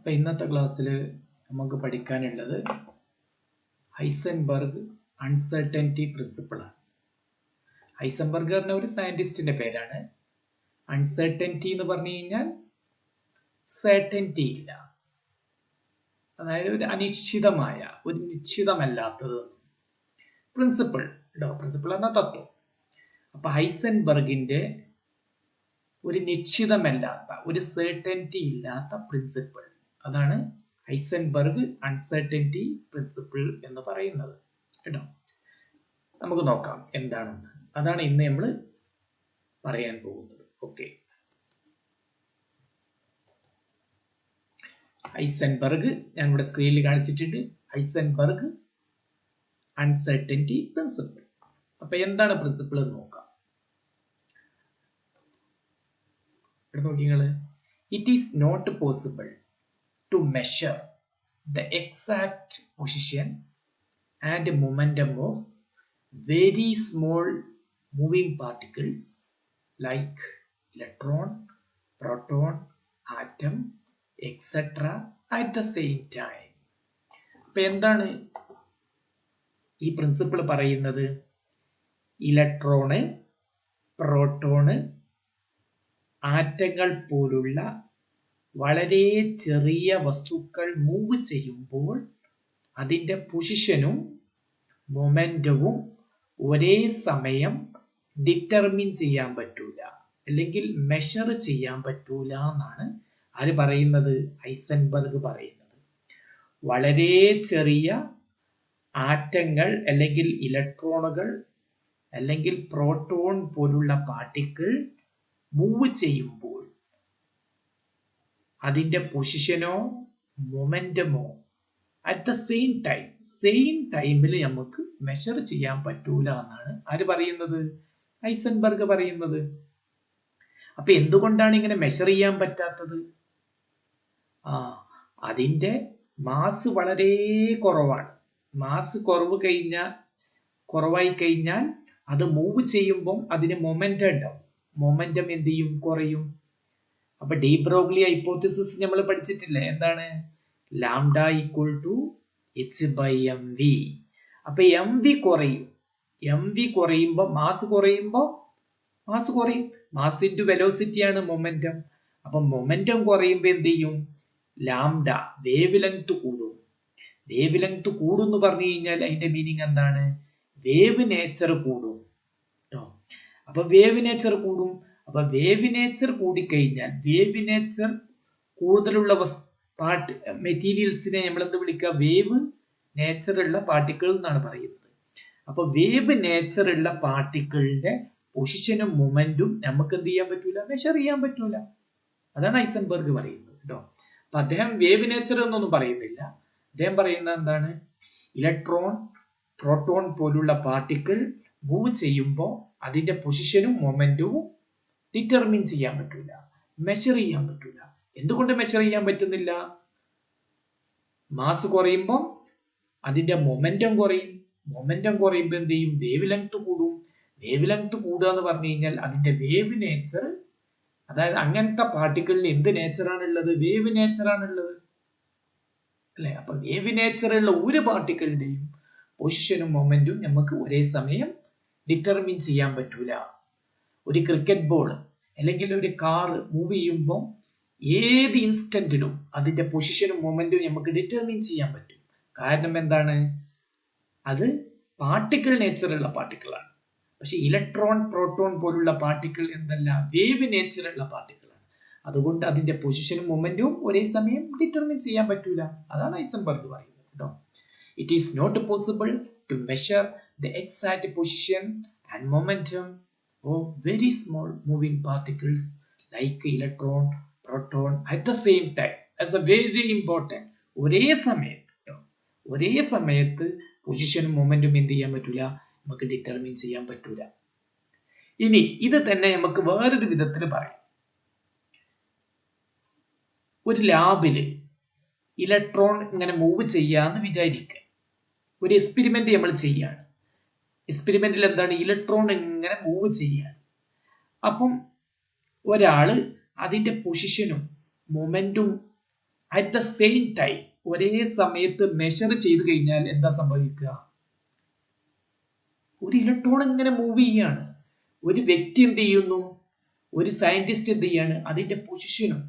അപ്പോൾ ഇന്നത്തെ ക്ലാസ്സിൽ നമുക്ക് പഠിക്കാനുള്ളത് ഹൈസൻബർഗ് അൺസർട്ടനിറ്റി പ്രിൻസിപ്പിളാണ്. ഹൈസൻബർഗ് പറഞ്ഞ ഒരു സയന്റിസ്റ്റിന്റെ പേരാണ്. അൺസർട്ടനിറ്റി എന്ന് പറഞ്ഞു കഴിഞ്ഞാൽ സർട്ടനിറ്റി ഇല്ല, അതായത് ഒരു അനിശ്ചിതമായ, ഒരു നിശ്ചിതമല്ലാത്തത്. പ്രിൻസിപ്പിൾ പ്രിൻസിപ്പിൾ എന്ന തത്വം. അപ്പൊ ഹൈസൻബർഗിന്റെ ഒരു നിശ്ചിതമല്ലാത്ത, ഒരു സർട്ടനിറ്റി ഇല്ലാത്ത പ്രിൻസിപ്പിൾ, അതാണ് ഹൈസൻബർഗ് അൺസർട്ടനിറ്റി പ്രിൻസിപ്പിൾ എന്ന് പറയുന്നത് കേട്ടോ. നമുക്ക് നോക്കാം എന്താണെന്ന്. അതാണ് ഇന്ന് നമ്മൾ പറയാൻ പോകുന്നത്. ഓക്കെ, ഹൈസൻബർഗ് ഞാൻ ഇവിടെ സ്ക്രീനിൽ കാണിച്ചിട്ടുണ്ട്. Heisenberg uncertainty principle. അപ്പൊ എന്താണ് പ്രിൻസിപ്പിൾ എന്ന് നോക്കാം. നോക്കിങ്ങള്, it is not possible to measure the exact position and momentum of very small moving particles like electron, proton, atom, etc. at the same time. അപ്പോൾ എന്താണ് ഈ പ്രിൻസിപ്പിൾ പറയുന്നത്? ഇലക്ട്രോണ്, പ്രോട്ടോണ്, ആറ്റങ്ങൾ പോലുള്ള വളരെ ചെറിയ വസ്തുക്കൾ മൂവ് ചെയ്യുമ്പോൾ അതിൻ്റെ പൊസിഷനും മൊമെന്റവും ഒരേ സമയം ഡിറ്റർമിൻ ചെയ്യാൻ പറ്റൂല, അല്ലെങ്കിൽ മെഷർ ചെയ്യാൻ പറ്റൂല എന്നാണ് ആര് പറയുന്നത്? ഹൈസൻബർഗ് പറയുന്നത്. വളരെ ചെറിയ ആറ്റങ്ങൾ അല്ലെങ്കിൽ ഇലക്ട്രോണുകൾ അല്ലെങ്കിൽ പ്രോട്ടോൺ പോലുള്ള പാർട്ടിക്കിൾ മൂവ് ചെയ്യുമ്പോൾ അതിന്റെ പൊസിഷനോ മൊമെന്റമോ അറ്റ് ദ സെയിം ടൈമിൽ നമുക്ക് മെഷർ ചെയ്യാൻ പറ്റൂല എന്നാണ് ആര് പറയുന്നത്? ഹൈസൻബർഗ് പറയുന്നത്. അപ്പൊ എന്തുകൊണ്ടാണ് ഇങ്ങനെ മെഷർ ചെയ്യാൻ പറ്റാത്തത്? അതിന്റെ മാസ് വളരെ കുറവാണ്. മാസ് കുറവായി കഴിഞ്ഞാൽ അത് മൂവ് ചെയ്യുമ്പോൾ അതിന് മൊമെന്റം ഉണ്ടാവും. മൊമെന്റം എന്ത് ചെയ്യും? കുറയും. അപ്പൊ ഡി ബ്രോഗ്ലി ഹൈപ്പോത്തിസിസ് നമ്മൾ പഠിച്ചിട്ടില്ലേ? എന്താണ്? Lambda equal to h/mv. അപ്പൊ mv കുറയും. mv കുറയുമ്പോൾ മാസ് കുറയും. മാസ് ഇൻറ്റു വെലോസിറ്റി ആണ് മൊമെന്റം. അപ്പൊ മൊമെന്റം കുറയുമ്പോൾ എന്ത് ചെയ്യും? ലാംഡ വേവ് ലെങ്ത് കൂടും. വേവ് ലെങ്ത് കൂടും എന്ന് പറഞ്ഞു കഴിഞ്ഞാൽ അതിന്റെ മീനിങ് എന്താണ്? വേവ് നേച്ചർ കൂടും. അപ്പൊ വേവ് നേച്ചർ കൂടും. അപ്പൊ വേവ് നേച്ചർ കൂടിക്കഴിഞ്ഞാൽ, വേവ് നേച്ചർ കൂടുതലുള്ള മെറ്റീരിയൽസിനെ നമ്മൾ എന്ത് വിളിക്കുക? വേവ് നേച്ചറുള്ള പാർട്ടിക്കിൾ എന്നാണ് പറയുന്നത്. അപ്പൊ വേവ് നേച്ചറുള്ള പാർട്ടിക്കിളിന്റെ പൊസിഷനും മൊമെന്റും നമുക്ക് എന്ത് ചെയ്യാൻ പറ്റൂല? മെഷർ ചെയ്യാൻ പറ്റൂല. അതാണ് ഹൈസൻബർഗ് പറയുന്നത് കേട്ടോ. അപ്പൊ അദ്ദേഹം വേവ് നേച്ചർ എന്നൊന്നും പറയുന്നില്ല. അദ്ദേഹം പറയുന്നത് എന്താണ്? ഇലക്ട്രോൺ, പ്രോട്ടോൺ പോലുള്ള പാർട്ടിക്കിൾ മൂവ് ചെയ്യുമ്പോൾ അതിന്റെ പൊസിഷനും മൊമെന്റവും ഡിറ്റർമിൻ ചെയ്യാൻ പറ്റൂല, മെഷർ ചെയ്യാൻ പറ്റൂല. എന്തുകൊണ്ട് മെഷർ ചെയ്യാൻ പറ്റുന്നില്ല? മാസ് കുറയുമ്പോൾ അതിന്റെ മൊമെന്റം കുറയും. മൊമെന്റം കുറയുമ്പോൾ എന്ത് ചെയ്യും? വേവ് ലെങ്ത് കൂടും. വേവ് ലെങ്ത് കൂടുക എന്ന് പറഞ്ഞു കഴിഞ്ഞാൽ അതിന്റെ വേവ് നേച്ചർ, അതായത് അങ്ങനത്തെ പാർട്ടിക്കിളിന് എന്ത് നേച്ചറാണുള്ളത്? വേവ് നേച്ചറാണുള്ളത് അല്ലെ? അപ്പൊ വേവ് നേച്ചറുള്ള ഒരു പാർട്ടിക്കിളിന്റെയും പൊസിഷനും മൊമെന്റും നമുക്ക് ഒരേ സമയം ഡിറ്റർമിൻ ചെയ്യാൻ പറ്റൂല. ഒരു ക്രിക്കറ്റ് ബോൾ അല്ലെങ്കിൽ ഒരു കാർ മൂവ് ചെയ്യുമ്പോൾ ഏത് ഇൻസ്റ്റന്റിലും അതിന്റെ പൊസിഷനും മൊമെന്റും നമുക്ക് ഡിറ്റർമിൻ ചെയ്യാൻ പറ്റും. കാരണം എന്താണ്? അത് പാർട്ടിക്കിൾ നേച്ചറുള്ള പാർട്ടിക്കിളാണ്. പക്ഷെ ഇലക്ട്രോൺ, പ്രോട്ടോൺ പോലുള്ള പാർട്ടിക്കിൾ എന്തല്ല? വേവ് നേച്ചറുള്ള പാർട്ടിക്കിളാണ്. അതുകൊണ്ട് അതിന്റെ പൊസിഷനും മൊമെന്റും ഒരേ സമയം ഡിറ്റർമിൻ ചെയ്യാൻ പറ്റൂല. അതാണ് ഹൈസൻബർഗ് പറയുന്നത് കേട്ടോ. It is not possible to measure the exact position and momentum of very small moving particles like electron, proton at the same time. That's a very important. ഒരേ സമയത്ത് പൊസിഷനും മൊമെന്റും എന്ത് ചെയ്യാൻ പറ്റൂല? നമുക്ക് ഡിറ്റർമിൻ ചെയ്യാൻ പറ്റൂല. ഇനി ഇത് തന്നെ നമുക്ക് വേറൊരു വിധത്തിൽ പറയാം. ഒരു ലാബില് ഇലക്ട്രോൺ ഇങ്ങനെ മൂവ് ചെയ്യാന്ന് വിചാരിക്കുക. ഒരു എക്സ്പെരിമെന്റ് നമ്മൾ ചെയ്യാണ്. എക്സ്പെരിമെന്റിൽ എന്താണ്? ഇലക്ട്രോൺ ഇങ്ങനെ മൂവ് ചെയ്യാണ്. അപ്പം ഒരാള് അതിന്റെ പൊസിഷനും momentum at the same time ഒരേ സമയത്ത് മെഷർ ചെയ്ത് കഴിഞ്ഞാൽ എന്താ സംഭവിക്കുക? ഒരു ഇലക്ട്രോൺ ഇങ്ങനെ മൂവ് ചെയ്യാണ്. ഒരു വ്യക്തി എന്ത് ചെയ്യുന്നു? ഒരു സയന്റിസ്റ്റ് എന്ത് ചെയ്യാണ്? അതിന്റെ പൊസിഷനും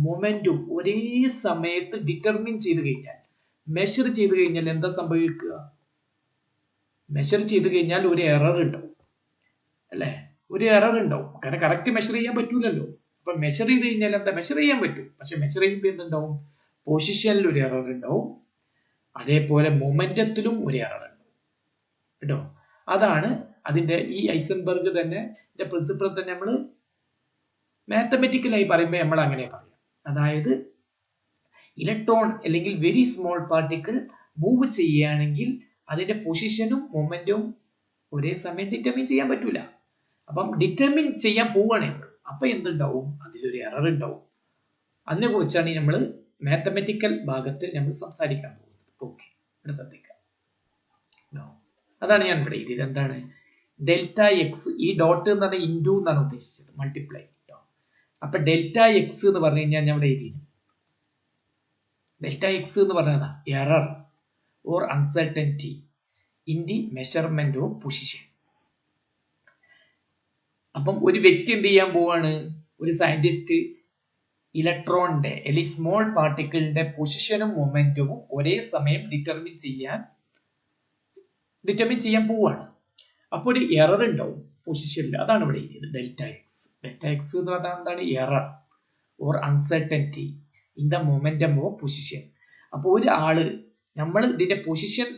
മൊമെന്റും ഒരേ സമയത്ത് ഡിറ്റർമിൻ ചെയ്ത് കഴിഞ്ഞാൽ, മെഷർ ചെയ്ത് കഴിഞ്ഞാൽ എന്താ സംഭവിക്കുക? മെഷർ ചെയ്ത് കഴിഞ്ഞാൽ ഒരു എറർ ഉണ്ടാവും, അല്ലെ? ഒരു എറർ ഉണ്ടാവും. കാരണം കറക്റ്റ് മെഷർ ചെയ്യാൻ പറ്റൂലല്ലോ. അപ്പൊ മെഷർ ചെയ്ത് കഴിഞ്ഞാൽ എന്താ? മെഷർ ചെയ്യാൻ പറ്റും, പക്ഷെ മെഷർ ചെയ്യുമ്പോൾ എന്തുണ്ടാവും? പൊസിഷനിൽ ഒരു എറർ ഉണ്ടാവും, അതേപോലെ മൊമെന്റത്തിലും ഒരു എറർ ഉണ്ടാവും കേട്ടോ. അതാണ് അതിന്റെ ഈ ഐസൻബർഗ് തന്നെ പ്രിൻസിപ്പിൾ തന്നെ നമ്മൾ മാത്തമെറ്റിക്കലായി പറയുമ്പോൾ നമ്മൾ അങ്ങനെ പറയാം. അതായത് ഇലക്ട്രോൺ അല്ലെങ്കിൽ വെരി സ്മോൾ പാർട്ടിക്കിൾ മൂവ് ചെയ്യുകയാണെങ്കിൽ അതിന്റെ പൊസിഷനും മൊമെന്റും ഒരേ സമയം ഡിറ്റർമിൻ ചെയ്യാൻ പറ്റൂല. അപ്പം ഡിറ്റർമിൻ ചെയ്യാൻ പോവുകയാണ് നമ്മൾ, അപ്പൊ എന്തുണ്ടാവും? അതിലൊരു എറർ ഉണ്ടാവും. അതിനെ കുറിച്ചാണ് നമ്മൾ മാത്തമെറ്റിക്കൽ ഭാഗത്തിൽ നമ്മൾ സംസാരിക്കാൻ പോകുന്നത്. ഓക്കെ, ഇവിടെ ശ്രദ്ധിക്കാം. അതാണ് ഞാൻ ഇവിടെ എഴുതിയത്. എന്താണ് ഡെൽറ്റ എക്സ്? ഈ ഡോട്ട് എന്ന് പറഞ്ഞാൽ ഇൻറ്റു എന്നാണ് ഉദ്ദേശിച്ചത്, മൾട്ടിപ്ലൈ. അപ്പൊ ഡെൽറ്റ എക്സ് എന്ന് പറഞ്ഞു കഴിഞ്ഞാൽ ഞാൻ ഇവിടെ എഴുതി, ഡെൽറ്റ എക്സ് എന്ന് പറഞ്ഞതാ error or uncertainty in the measurement of position. അപ്പം ഒരു വ്യക്തി എന്ത് ചെയ്യാൻ പോവാണ്? ഒരു സയന്റിസ്റ്റ് ഇലക്ട്രോണിന്റെ അല്ലെങ്കിൽ സ്മോൾ പാർട്ടിക്കിളിന്റെ പൊസിഷനും മൊമെന്റവും ഒരേ സമയം ഡിറ്റർമിൻ ചെയ്യാൻ പോവാണ്. അപ്പോൾ ഒരു എറർ ഉണ്ടാവും പൊസിഷനിൽ. അതാണ് ഇവിടെ എഴുതിയത് ഡെൽറ്റ എക്സ്. ഡെൽറ്റ എക്സ് എന്ന് പറഞ്ഞാൽ എന്താണ്? Error or uncertainty in the momentum of position. അപ്പോൾ ഒരു ആള് നമ്മൾ ഇതിന്റെ പൊസിഷൻ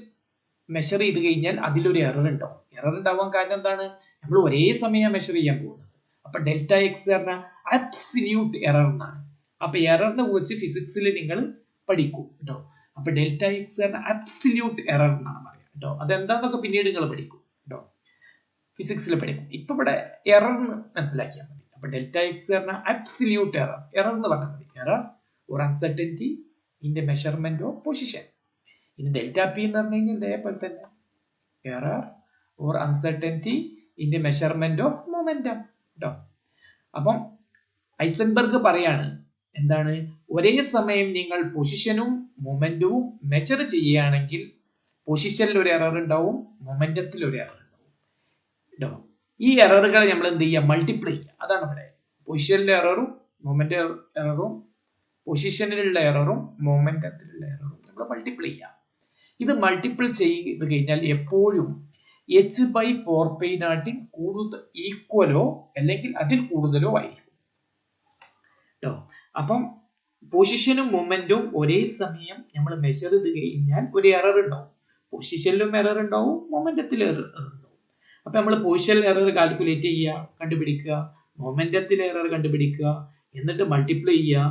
മെഷർ ചെയ്ത് കഴിഞ്ഞാൽ അതിലൊരു എറർ ഉണ്ടാവും. എറർ ഉണ്ടാവാൻ കാരണം എന്താണ്? നമ്മൾ ഒരേ സമയം മെഷർ ചെയ്യാൻ പോകുന്നത്. അപ്പൊ ഡെൽറ്റ എക്സ് പറഞ്ഞാൽ അബ്സല്യൂട്ട് എറർ എന്നാണ്. അപ്പൊ എററിനെ കുറിച്ച് ഫിസിക്സിൽ നിങ്ങൾ പഠിക്കും കേട്ടോ. അപ്പൊ ഡെൽറ്റ എക്സ് പറഞ്ഞാൽ അബ്സല്യൂട്ട് എറർ എന്നാണ് പറയാം കേട്ടോ. അതെന്താന്നൊക്കെ പിന്നീട് നിങ്ങൾ പഠിക്കും കേട്ടോ, ഫിസിക്സിൽ പഠിക്കും. ഇപ്പൊ ഇവിടെ എറർ മനസ്സിലാക്കിയാൽ മതി. അപ്പൊ ഡെൽറ്റ എക്സ് പറഞ്ഞാൽ അബ്സല്യൂട്ട് എറർ എന്ന് പറഞ്ഞാൽ മതി. Error or uncertainty in the measurement of position. ഇനി ഡെൽറ്റ പി എന്ന് പറഞ്ഞു കഴിഞ്ഞാൽ ഇതേപോലെ തന്നെ error or uncertainty in the measurement of momentum കേട്ടോ. അപ്പം ഐസൻബർഗ് പറയാണ് എന്താണ്? ഒരേ സമയം നിങ്ങൾ പൊസിഷനും മൊമെന്റവും മെഷർ ചെയ്യുകയാണെങ്കിൽ പൊസിഷനിൽ ഒരു എറർ ഉണ്ടാവും, മൊമെന്റത്തിൽ ഒരു എറർ ഉണ്ടാവും കേട്ടോ. ഈ എററുകൾ നമ്മൾ എന്ത് ചെയ്യുക? മൾട്ടിപ്ലൈ ചെയ്യുക. അതാണ് ഇവിടെ പൊസിഷനിലെ എററും മൊമെന്റ് എററും, പൊസിഷനിലുള്ള എററും മൊമെന്റത്തിലുള്ള എററും നമ്മൾ മൾട്ടിപ്ലൈ ചെയ്യുക. ഇത് മൾട്ടിപ്പിൾ ചെയ്ത് കഴിഞ്ഞാൽ എപ്പോഴും h/4π0 കൂടുതൽ ഈക്വലോ അല്ലെങ്കിൽ അതിൽ കൂടുതലോ ആയിരിക്കും കേട്ടോ. അപ്പം പൊസിഷനും മൊമെന്റും ഒരേ സമയം നമ്മൾ മെഷർ ചെയ്ത് കഴിഞ്ഞാൽ ഒരു എറർ ഉണ്ടാവും. പൊസിഷനിലും എറർ ഉണ്ടാവും, മൊമെന്റത്തിൽ എറർ ഉണ്ടാവും. അപ്പൊ നമ്മൾ പൊസിഷനിൽ എറർ കാൽക്കുലേറ്റ് ചെയ്യുക, കണ്ടുപിടിക്കുക, മൊമെന്റത്തിൽ എറർ കണ്ടുപിടിക്കുക, എന്നിട്ട് മൾട്ടിപ്ലൈ ചെയ്യുക.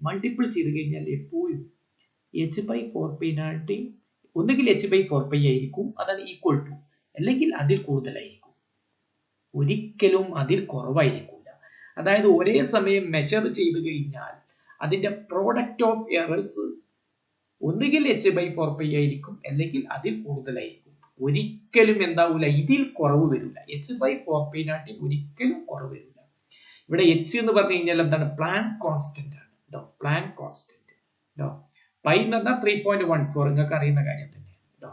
മൾട്ടിപ്പിൾ ചെയ്ത് കഴിഞ്ഞാൽ എപ്പോഴും h/4π0 ഒന്നുകിൽ h/4π ആയിരിക്കും, അതാണ് ഈക്വൽ ടു, അല്ലെങ്കിൽ അതിൽ കൂടുതലായിരിക്കും, ഒരിക്കലും അതിൽ കുറവായിരിക്കില്ല. അതായത് ഒരേ സമയം മെഷർ ചെയ്ത് കഴിഞ്ഞാൽ അതിന്റെ പ്രോഡക്റ്റ് ഓഫ് എറേഴ്സ് ഒന്നുകിൽ h/4π ആയിരിക്കും, അല്ലെങ്കിൽ അതിൽ കൂടുതലായിരിക്കും. ഒരിക്കലും എന്താവൂല? ഇതിൽ കുറവ് വരില്ല. h/4π0 ഒരിക്കലും കുറവ് വരില്ല. ഇവിടെ h എന്ന് പറഞ്ഞു കഴിഞ്ഞാൽ എന്താണ്? പ്ലാങ്ക് കോൺസ്റ്റന്റ് ആണ് കേട്ടോ. പ്ലാങ്ക് കോൺസ്റ്റന്റ് കേട്ടോ. പൈ എന്ന് പറഞ്ഞാൽ 3.14 നിങ്ങൾക്ക് അറിയുന്ന കാര്യം തന്നെ കേട്ടോ.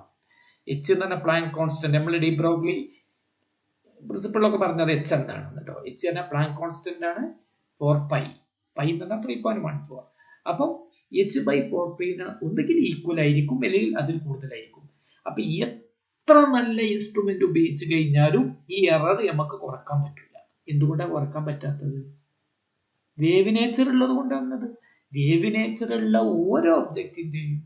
എച്ച് എന്ന് പറഞ്ഞാൽ പ്ലാങ്ക് കോൺസ്റ്റന്റ്. നമ്മൾ ഡി ബ്രോഗ്ലി പ്രിൻസിപ്പിളൊക്കെ പറഞ്ഞത് എച്ച് എന്താണെന്ന് കേട്ടോ. എച്ച് പറഞ്ഞാൽ പ്ലാങ്ക് കോൺസ്റ്റന്റ് ആണ്. 4π എന്ന് പറഞ്ഞാൽ 3.14. അപ്പം h/4π ഒന്നുകിൽ ഈക്വൽ ആയിരിക്കും, അല്ലെങ്കിൽ അതിൽ കൂടുതലായിരിക്കും. അപ്പൊ എത്ര നല്ല ഇൻസ്ട്രുമെന്റ് ഉപയോഗിച്ച് കഴിഞ്ഞാലും ഈ എറർ നമുക്ക് കുറക്കാൻ പറ്റില്ല. എന്തുകൊണ്ടാണ് കുറക്കാൻ പറ്റാത്തത്? വേവ് നേച്ചർ ഉള്ളത് കൊണ്ടാണത്. വേവ് നേച്ചറുള്ള ഓരോ ഒബ്ജക്റ്റിന്റെയും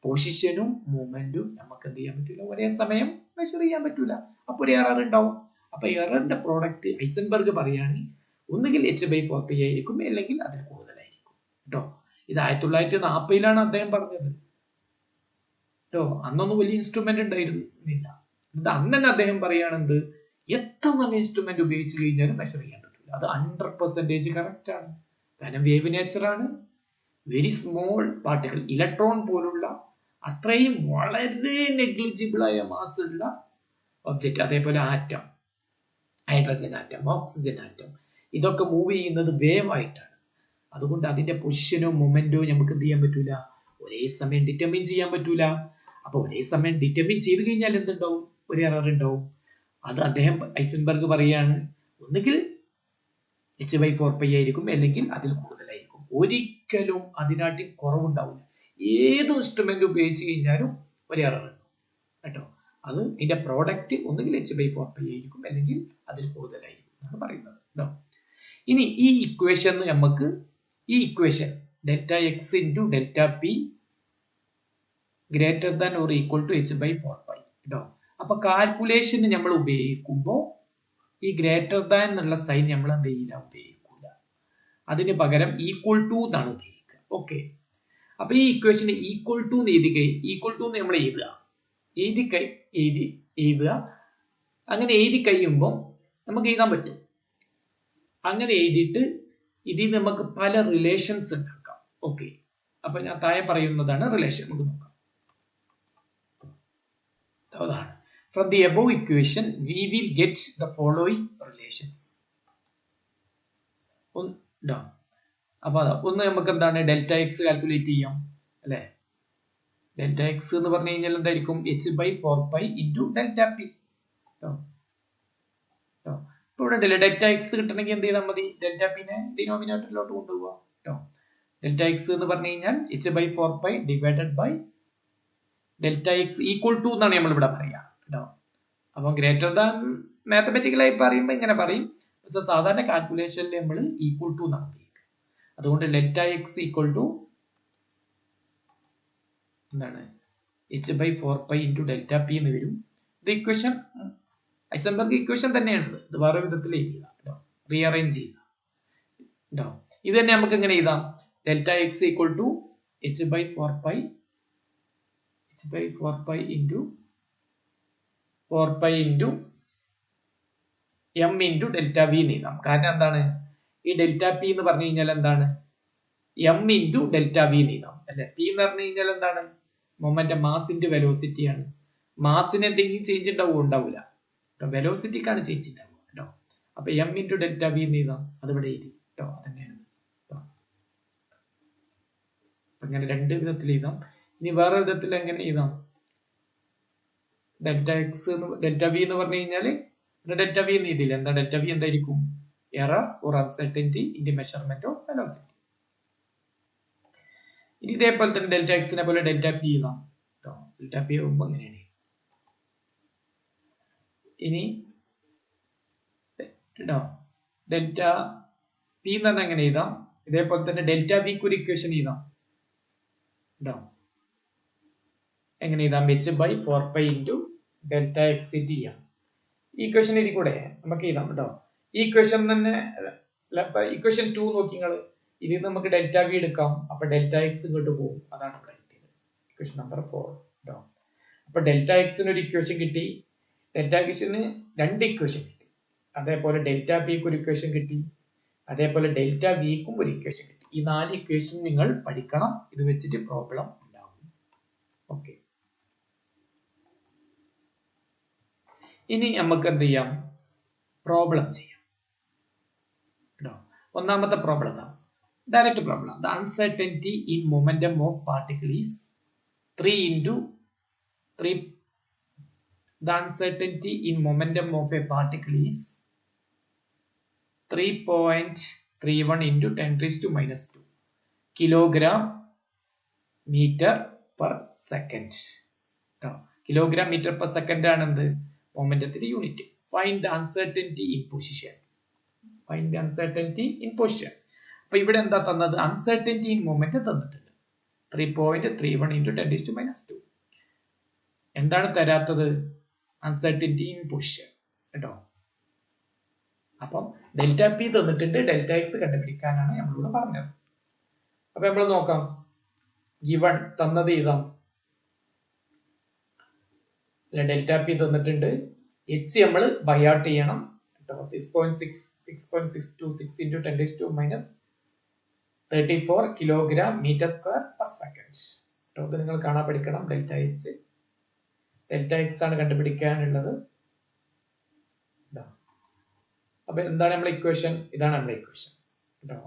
പൊസിഷനും മൂവ്മെന്റും നമുക്ക് എന്ത് ചെയ്യാൻ പറ്റില്ല? ഒരേ സമയം മെഷർ ചെയ്യാൻ പറ്റില്ല. അപ്പൊ ഒരു എറർ ഉണ്ടാവും. അപ്പൊ എററിന്റെ പ്രോഡക്റ്റ് ഐസൻബർഗ് പറയുകയാണെങ്കിൽ ഒന്നുകിൽ h/4π ആയിരിക്കും, അല്ലെങ്കിൽ അതിൽ കൂടുതലായിരിക്കും കേട്ടോ. ഇത് 1940 അദ്ദേഹം പറഞ്ഞത് കേട്ടോ. അന്നൊന്നും വലിയ ഇൻസ്ട്രുമെന്റ് ഉണ്ടായിരുന്നില്ല. ഇത് അന്ന് തന്നെ അദ്ദേഹം പറയുകയാണെന്ത്? എത്ര നല്ല ഇൻസ്ട്രുമെന്റ് ഉപയോഗിച്ച് കഴിഞ്ഞാലും മെഷർ ചെയ്യാൻ പറ്റില്ല. അത് 100% കറക്റ്റ് ആണ്. കാരണം വേവ് നേച്ചർ ആണ്. വെരി സ്മോൾ പാർട്ടിക്കിൾ, ഇലക്ട്രോൺ പോലുള്ള അത്രയും വളരെ നെഗ്ലിജിബിൾ ആയ മാസ് ഉള്ള ഒബ്ജക്റ്റ്, അതേപോലെ atom, hydrogen atom, oxygen atom, ഇതൊക്കെ മൂവ് ചെയ്യുന്നത് വേവ് ആയിട്ടാണ്. അതുകൊണ്ട് അതിന്റെ പൊസിഷനോ മൊമെന്റോ നമുക്ക് എന്ത് ചെയ്യാൻ പറ്റൂല, ഒരേ സമയം ഡിറ്റർമിൻ ചെയ്യാൻ പറ്റൂല. അപ്പൊ ഒരേ സമയം ഡിറ്റർമിൻ ചെയ്ത് കഴിഞ്ഞാൽ എന്തുണ്ടാവും, ഒരു എറർ ഉണ്ടാവും. അത് അദ്ദേഹം ഐസൻബർഗ് പറയാണ്, ഒന്നുകിൽ h/4π ആയിരിക്കും, അല്ലെങ്കിൽ അതിൽ കൂടുതലായിരിക്കും. ഒരിക്കലും അതിനാട്ടി കുറവുണ്ടാവില്ല. ഏത് ഇൻസ്ട്രുമെന്റ് ഉപയോഗിച്ച് കഴിഞ്ഞാലും ഒരു എറർ ഉണ്ടാവും കേട്ടോ. അത് ഇതിന്റെ പ്രോഡക്റ്റ് ഒന്നുകിൽ h/4π ആയിരിക്കും, അല്ലെങ്കിൽ അതിൽ കൂടുതലായിരിക്കും എന്നാണ് പറയുന്നത് കേട്ടോ. ഇനി ഈ ഇക്വേഷൻ നമുക്ക് Δx into Δp greater than or equal to h/4π കേട്ടോ. അപ്പൊ കാൽക്കുലേഷന് നമ്മൾ ഉപയോഗിക്കുമ്പോൾ ഈ ഗ്രേറ്റർ ദാൻ എന്നുള്ള സൈൻ നമ്മൾ എന്ത് ചെയ്യില്ല, ഉപയോഗിക്കൂല. അതിന് പകരം ഈക്വൽ ടു എന്നാണ് ഉപയോഗിക്കുക. ഓക്കെ. അപ്പൊ ഈ ഇക്വേഷന് ഈക്വൽ ടു നമ്മൾ എഴുതുക. അങ്ങനെ എഴുതി കഴിയുമ്പോൾ നമുക്ക് എഴുതാൻ പറ്റും. അങ്ങനെ എഴുതിയിട്ട് ഇതിൽ നമുക്ക് പല റിലേഷൻസ് ഉണ്ടാക്കാം. ഓക്കെ. അപ്പൊ ഞാൻ താഴെ പറയുന്നതാണ് റിലേഷൻ. നമുക്ക് നോക്കാം. അതാണ് from the above equation we will get the following relations. അപ്പൊ ഒന്ന് നമുക്ക് എന്താണ് Δx കാൽക്കുലേറ്റ് ചെയ്യാം അല്ലെ. Δx എന്ന് പറഞ്ഞു കഴിഞ്ഞാൽ എന്തായിരിക്കും, h/4π into Δp. ഇപ്പൊ ഇവിടെ Δx കിട്ടണമെങ്കിൽ എന്ത് ചെയ്താൽ മതി, Δpനെ ഡിനോമിനേറ്ററിലോട്ട് കൊണ്ടുപോവാ കേട്ടോ. Δx എന്ന് പറഞ്ഞു കഴിഞ്ഞാൽ h/4π divided by Δx equal to എന്നാണ് നമ്മൾ ഇവിടെ പറയാ കേട്ടോ. അപ്പൊ ഗ്രേറ്റർ ദാൻ മാത്തമെറ്റിക്കലായി പറയുമ്പോൾ ഇങ്ങനെ പറയും, പക്ഷെ സാധാരണ കാൽക്കുലേഷനിൽ നമ്മൾ ഈക്വൽ ടു എന്നാണ് ഉപയോഗിക്കുക. അതുകൊണ്ട് Δx ഈക്വൽ ടു എന്താണ്, h/4π into Δp എന്ന് വരും. ഇത് ഇക്വേഷൻ ഐസൻബർഗ് ഇക്വേഷൻ തന്നെയാണ്. ഇത് വേറെ വിധത്തിൽ എഴുതുക കേട്ടോ, റീഅറേഞ്ച് ചെയ്യുക കേട്ടോ. ഇത് തന്നെ നമുക്ക് എങ്ങനെ എഴുതാം, Δx equal to h/4π into 4π into m into Δv എന്ന് എഴുതാം. കാരണം എന്താണ്, ഈ Δp എന്ന് പറഞ്ഞു കഴിഞ്ഞാൽ എന്താണ്, m into Δv എന്ന് എഴുതാം അല്ലെ. p എന്ന് പറഞ്ഞു കഴിഞ്ഞാൽ എന്താണ്, മൊമെന്റം, മാസിന്റെ വെലോസിറ്റി ആണ്. മാസിന് എന്തെങ്കിലും ചേഞ്ച് ഉണ്ടാവില്ല, വെലോസിറ്റിക്കാണ് ചേഞ്ച് ഉണ്ടാവുക കേട്ടോ. അപ്പൊ m into Δv എന്ന് എഴുതാം. അതിവിടെ എഴുതി കേട്ടോ, അതന്നെയാണ്. അങ്ങനെ രണ്ട് വിധത്തിൽ എഴുതാം. ഇനി വേറെ വിധത്തിൽ എങ്ങനെ എഴുതാം, Δv എന്ന് പറഞ്ഞു കഴിഞ്ഞാൽ Δv എന്ന് എഴുതിയില്ല. എന്താ Δv എന്തായിരിക്കും, error or uncertainty in the measurement of velocity. ഇനി ഇതേപോലെ തന്നെ Δx പോലെ Δp എഴുതാം കേട്ടോ. Δp ആകുമ്പോൾ അങ്ങനെയാണ്. ഇനി കേട്ടോ Δp എന്ന് പറഞ്ഞാൽ എങ്ങനെ എഴുതാം, ഇതേപോലെ തന്നെ Δv ഒരു ഇക്വേഷൻ എഴുതാം കേട്ടോ. എങ്ങനെ എഴുതാം, h/4π into Δx ചെയ്യാം. ഈ ഇക്വേഷൻ എഴുതി കൂടെ നമുക്ക് എഴുതാം കേട്ടോ. ഈ ഇക്വേഷൻ തന്നെ ഇക്വേഷൻ 2 നോക്കി നിങ്ങൾ, ഇതിൽ നമുക്ക് Δv എടുക്കാം. അപ്പൊ Δx ഇങ്ങോട്ട് പോകും. അതാണ് ഇവിടെ കിട്ടിയത്, ഇക്വേഷൻ നമ്പർ 4 കേട്ടോ. അപ്പൊ Δx ഒരു ഇക്വേഷൻ കിട്ടി, Δxന് രണ്ട് ഇക്വേഷൻ കിട്ടി, അതേപോലെ Δp ഒരു ഇക്വേഷൻ കിട്ടി, അതേപോലെ Δv ഒരു ഇക്വേഷൻ കിട്ടി. ഈ 4 ഇക്വേഷൻ നിങ്ങൾ പഠിക്കണം. ഇത് വെച്ചിട്ട് പ്രോബ്ലം ഉണ്ടാവും. ഓക്കെ. ഇനി നമുക്ക് എന്ത് ചെയ്യാം, പ്രോബ്ലം ചെയ്യാം കേട്ടോ. ഒന്നാമത്തെ problem direct problem. The uncertainty in momentum of particle is 3 into 3. The uncertainty in momentum of a particle is 3.31 into 10⁻². Kilogram metre per second. Kilogram metre per second ആണ് എന്ത്, മൊമെന്റത്തിന്റെ unit. Find the uncertainty in position. അപ്പൊ ഇവിടെ എന്താ തന്നത്, uncertainty in moment തന്നിട്ടുണ്ട് 3.31 into 10⁻². എന്താണ് തരാത്തത്, uncertainty in position കേട്ടോ. അപ്പം Δp തന്നിട്ടുണ്ട്, Δx കണ്ടുപിടിക്കാനാണ് നമ്മളിവിടെ പറഞ്ഞത്. അപ്പൊ നമ്മൾ നോക്കാം, ഗിവൺ തന്നത് എഴുതാം. Δp തന്നിട്ടുണ്ട്, h നമ്മൾ ബൈ ഔട്ട് ചെയ്യണം കേട്ടോ. 6.626 into 10⁻34 kilogram metre square per second കേട്ടോ. ഇത് നിങ്ങൾ കാണാൻ പഠിക്കണം. Δh Δx ആണ് കണ്ടുപിടിക്കാനുള്ളത്. അപ്പൊ എന്താണ് നമ്മളെ ഇക്വേഷൻ, ഇതാണ് നമ്മളെ ഇക്വേഷൻ കേട്ടോ.